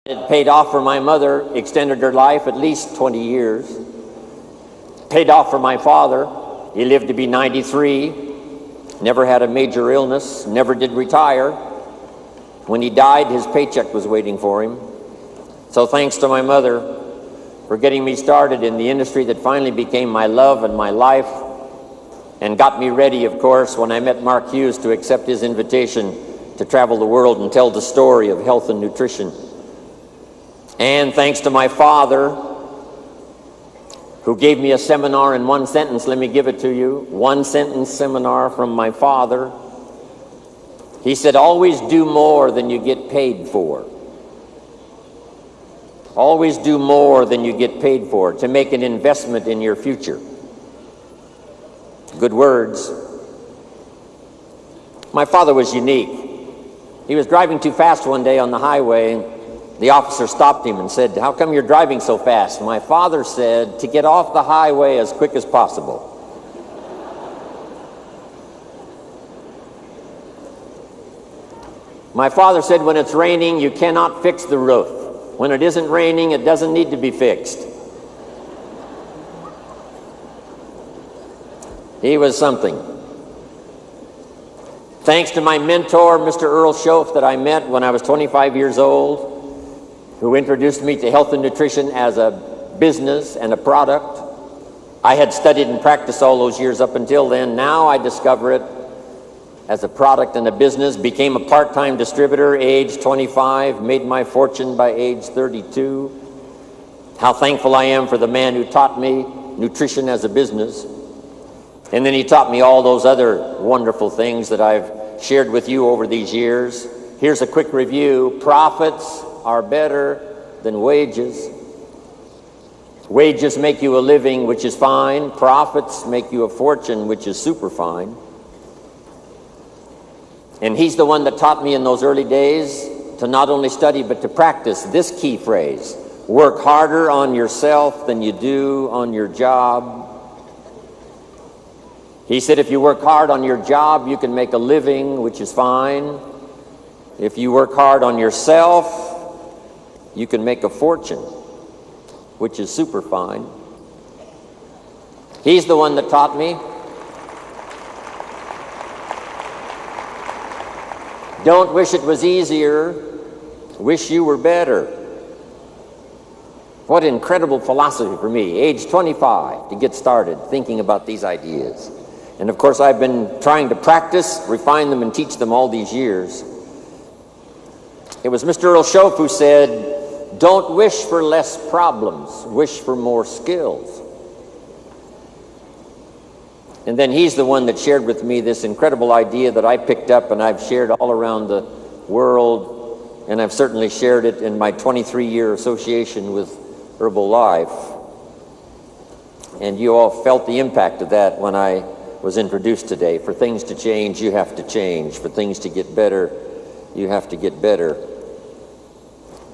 It paid off for my mother, extended her life at least 20 years. Paid off for my father. He lived to be 93, never had a major illness, never did retire. When he died, his paycheck was waiting for him. So thanks to my mother for getting me started in the industry that finally became my love and my life, and got me ready, of course, when I met Mark Hughes to accept his invitation to travel the world and tell the story of health and nutrition. And thanks to my father, who gave me a seminar in one sentence. Let me give it to you. One sentence seminar from my father. He said, always do more than you get paid for. Always do more than you get paid for, to make an investment in your future. Good words. My father was unique. He was driving too fast one day on the highway. The officer stopped him and said, how come you're driving so fast? My father said, to get off the highway as quick as possible. My father said, when it's raining, you cannot fix the roof. When it isn't raining, it doesn't need to be fixed. He was something. Thanks to my mentor, Mr. Earl Schoaf, that I met when I was 25 years old, who introduced me to health and nutrition as a business and a product. I had studied and practiced all those years up until then. Now I discover it as a product and a business. Became a part-time distributor, age 25, made my fortune by age 32. How thankful I am for the man who taught me nutrition as a business. And then he taught me all those other wonderful things that I've shared with you over these years. Here's a quick review. Profits are better than wages. Wages make you a living, which is fine. Profits make you a fortune, which is super fine. And he's the one that taught me in those early days to not only study, but to practice this key phrase: work harder on yourself than you do on your job. He said, if you work hard on your job, you can make a living, which is fine. If you work hard on yourself, you can make a fortune, which is super fine. He's the one that taught me. Don't wish it was easier, wish you were better. What incredible philosophy for me, age 25, to get started thinking about these ideas. And of course, I've been trying to practice, refine them, and teach them all these years. It was Mr. Earl Schoaf who said, don't wish for less problems, wish for more skills. And then he's the one that shared with me this incredible idea that I picked up and I've shared all around the world, and I've certainly shared it in my 23-year association with Herbalife. And you all felt the impact of that when I was introduced today. For things to change, you have to change. For things to get better, you have to get better.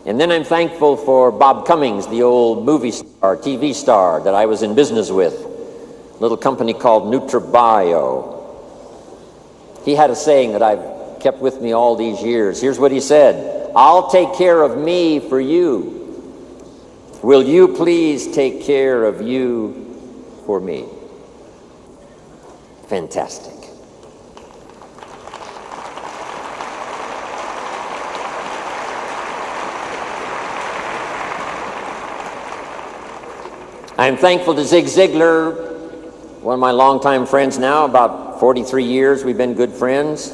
And then I'm thankful for Bob Cummings, the old movie star, TV star that I was in business with, a little company called NutriBio. He had a saying that I've kept with me all these years. Here's what he said: I'll take care of me for you. Will you please take care of you for me? Fantastic. I'm thankful to Zig Ziglar, one of my longtime friends now, about 43 years we've been good friends.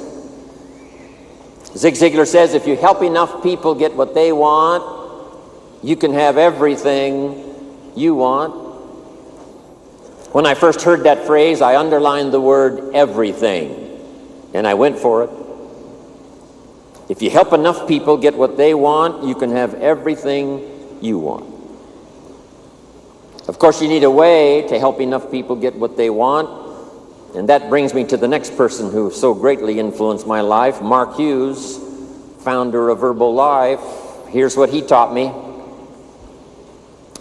Zig Ziglar says, if you help enough people get what they want, you can have everything you want. When I first heard that phrase, I underlined the word everything, and I went for it. If you help enough people get what they want, you can have everything you want. Of course, you need a way to help enough people get what they want, and that brings me to the next person who so greatly influenced my life, Mark Hughes, founder of Herbalife. Here's what he taught me.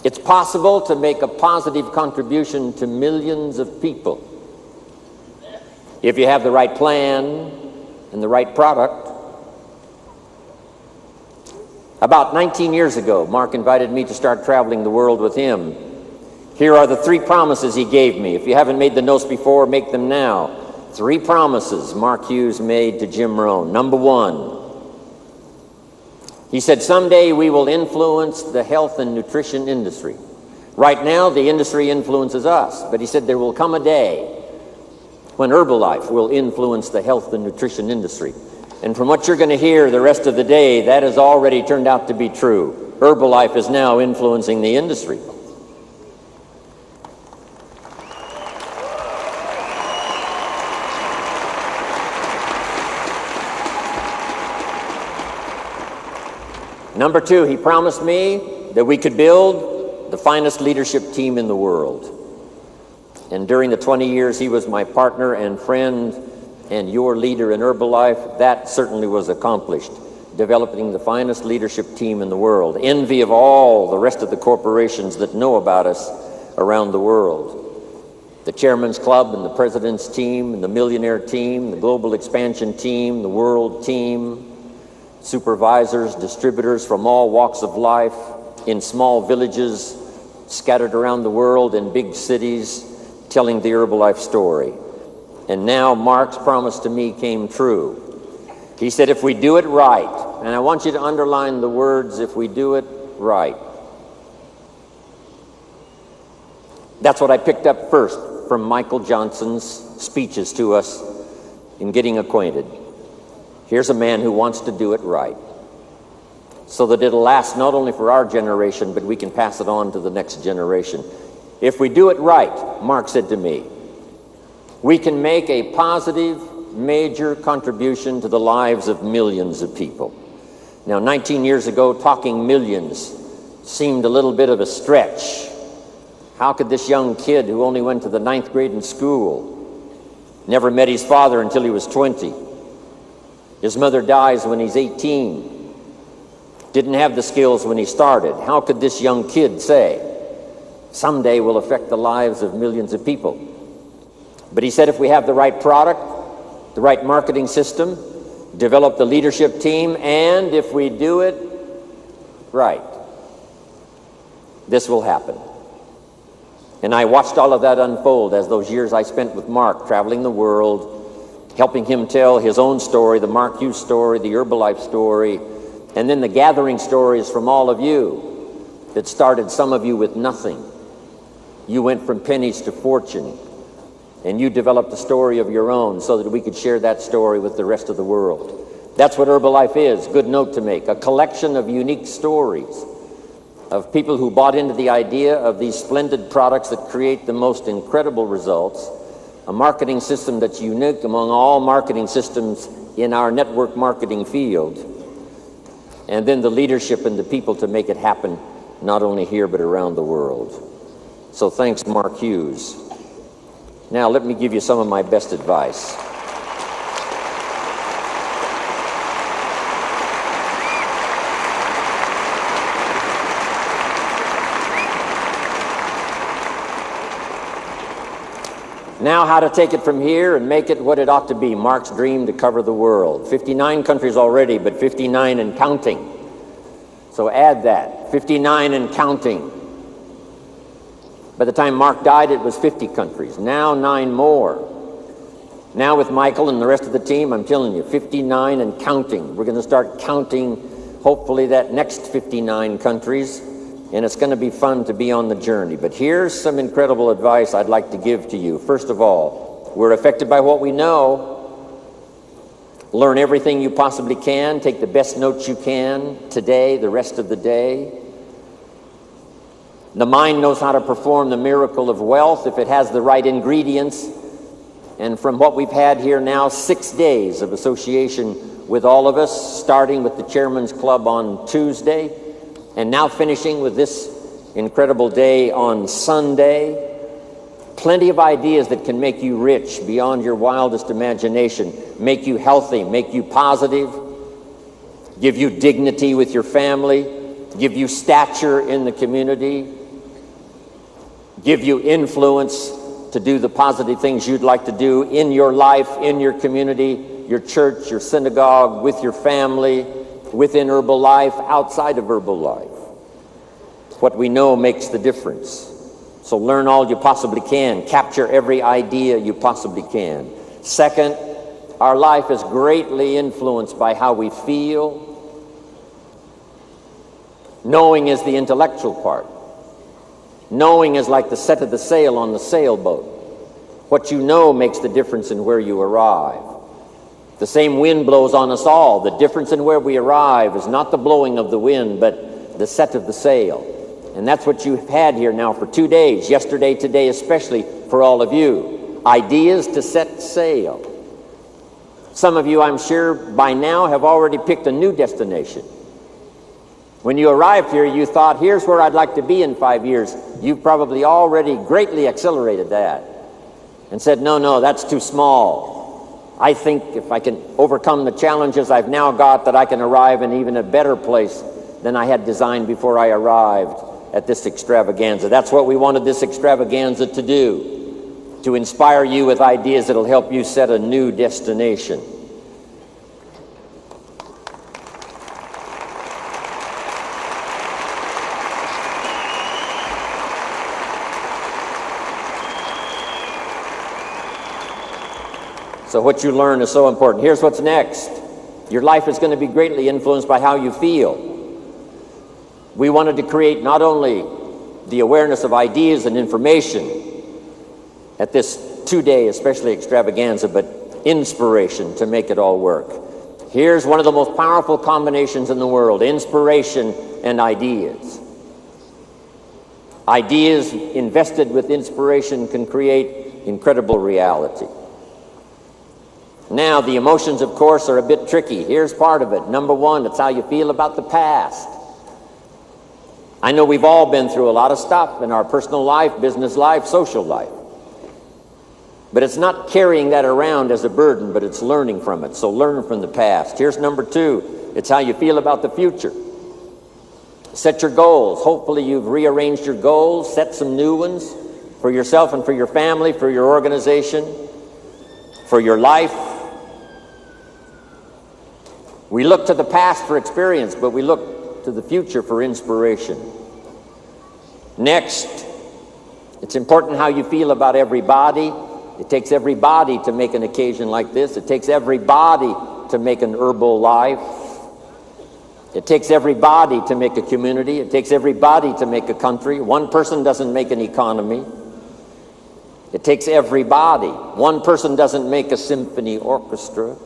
It's possible to make a positive contribution to millions of people if you have the right plan and the right product. About 19 years ago, Mark invited me to start traveling the world with him. Here are the 3 promises he gave me. If you haven't made the notes before, make them now. 3 promises Mark Hughes made to Jim Rohn. Number 1, he said, someday we will influence the health and nutrition industry. Right now, the industry influences us, but he said there will come a day when Herbalife will influence the health and nutrition industry. And from what you're going to hear the rest of the day, that has already turned out to be true. Herbalife is now influencing the industry. Number 2, he promised me that we could build the finest leadership team in the world. And during the 20 years he was my partner and friend and your leader in Herbalife, that certainly was accomplished, developing the finest leadership team in the world, envy of all the rest of the corporations that know about us around the world. The Chairman's Club and the President's team and the Millionaire team, the Global Expansion team, the World team, supervisors, distributors from all walks of life in small villages scattered around the world in big cities, telling the Herbalife story. And now Mark's promise to me came true. He said, if we do it right, and I want you to underline the words, if we do it right. That's what I picked up first from Michael Johnson's speeches to us in getting acquainted. Here's a man who wants to do it right, so that it'll last not only for our generation, but we can pass it on to the next generation. If we do it right, Mark said to me, we can make a positive, major contribution to the lives of millions of people. Now, 19 years ago, talking millions seemed a little bit of a stretch. How could this young kid who only went to the 9th grade in school, never met his father until he was 20, his mother dies when he's 18, didn't have the skills when he started, how could this young kid say, someday we'll affect the lives of millions of people? But he said if we have the right product, the right marketing system, develop the leadership team, and if we do it right, this will happen. And I watched all of that unfold as those years I spent with Mark, traveling the world, helping him tell his own story, the Mark Hughes story, the Herbalife story, and then the gathering stories from all of you that started, some of you with nothing. You went from pennies to fortune, and you developed a story of your own so that we could share that story with the rest of the world. That's what Herbalife is, good note to make, a collection of unique stories of people who bought into the idea of these splendid products that create the most incredible results, a marketing system that's unique among all marketing systems in our network marketing field, and then the leadership and the people to make it happen, not only here but around the world. So thanks, Mark Hughes. Now let me give you some of my best advice. Now how to take it from here and make it what it ought to be, Mark's dream to cover the world. 59 countries already, but 59 and counting. So add that, 59 and counting. By the time Mark died, it was 50 countries. Now 9 more. Now with Michael and the rest of the team, I'm telling you, 59 and counting. We're going to start counting, hopefully, that next 59 countries, and it's going to be fun to be on the journey. But here's some incredible advice I'd like to give to you. First of all, we're affected by what we know. Learn everything you possibly can. Take the best notes you can today, the rest of the day. The mind knows how to perform the miracle of wealth if it has the right ingredients. And from what we've had here now, 6 days of association with all of us, starting with the Chairman's Club on Tuesday, and now finishing with this incredible day on Sunday. Plenty of ideas that can make you rich beyond your wildest imagination, make you healthy, make you positive, give you dignity with your family, give you stature in the community, give you influence to do the positive things you'd like to do in your life, in your community, your church, your synagogue, with your family, within Herbalife, outside of Herbalife. What we know makes the difference. So learn all you possibly can. Capture every idea you possibly can. Second, our life is greatly influenced by how we feel. Knowing is the intellectual part. Knowing is like the set of the sail on the sailboat. What you know makes the difference in where you arrive. The same wind blows on us all. The difference in where we arrive is not the blowing of the wind, but the set of the sail. And that's what you've had here now for 2 days, yesterday, today, especially for all of you. Ideas to set sail. Some of you, I'm sure, by now have already picked a new destination. When you arrived here, you thought, here's where I'd like to be in 5 years. You've probably already greatly accelerated that and said, no, that's too small. I think if I can overcome the challenges I've now got, that I can arrive in even a better place than I had designed before I arrived at this extravaganza. That's what we wanted this extravaganza to do, to inspire you with ideas that'll help you set a new destination. So what you learn is so important. Here's what's next. Your life is going to be greatly influenced by how you feel. We wanted to create not only the awareness of ideas and information at this 2-day, especially extravaganza, but inspiration to make it all work. Here's one of the most powerful combinations in the world: inspiration and ideas. Ideas invested with inspiration can create incredible reality. Now, the emotions, of course, are a bit tricky. Here's part of it. Number one, it's how you feel about the past. I know we've all been through a lot of stuff in our personal life, business life, social life. But it's not carrying that around as a burden, but it's learning from it. So learn from the past. Here's number two. It's how you feel about the future. Set your goals. Hopefully you've rearranged your goals, set some new ones for yourself and for your family, for your organization, for your life. We look to the past for experience, but we look to the future for inspiration. Next, it's important how you feel about everybody. It takes everybody to make an occasion like this. It takes everybody to make an Herbalife. It takes everybody to make a community. It takes everybody to make a country. One person doesn't make an economy. It takes everybody. One person doesn't make a symphony orchestra.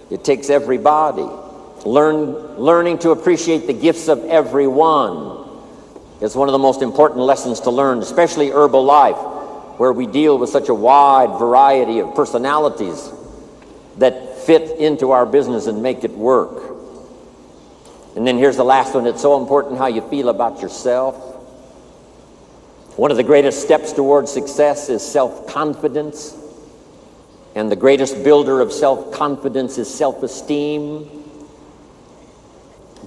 It takes everybody. Learning to appreciate the gifts of everyone is one of the most important lessons to learn, especially Herbalife, where we deal with such a wide variety of personalities that fit into our business and make it work. And then here's the last one. It's so important how you feel about yourself. One of the greatest steps towards success is self-confidence. And the greatest builder of self-confidence is self-esteem.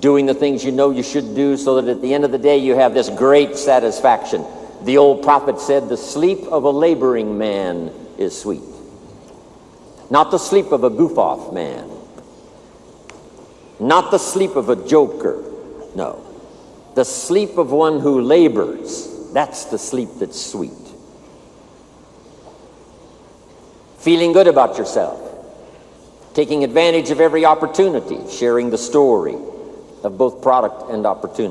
Doing the things you know you should do so that at the end of the day you have this great satisfaction. The old prophet said, the sleep of a laboring man is sweet. Not the sleep of a goof-off man. Not the sleep of a joker. No. The sleep of one who labors. That's the sleep that's sweet. Feeling good about yourself. Taking advantage of every opportunity. Sharing the story of both product and opportunity.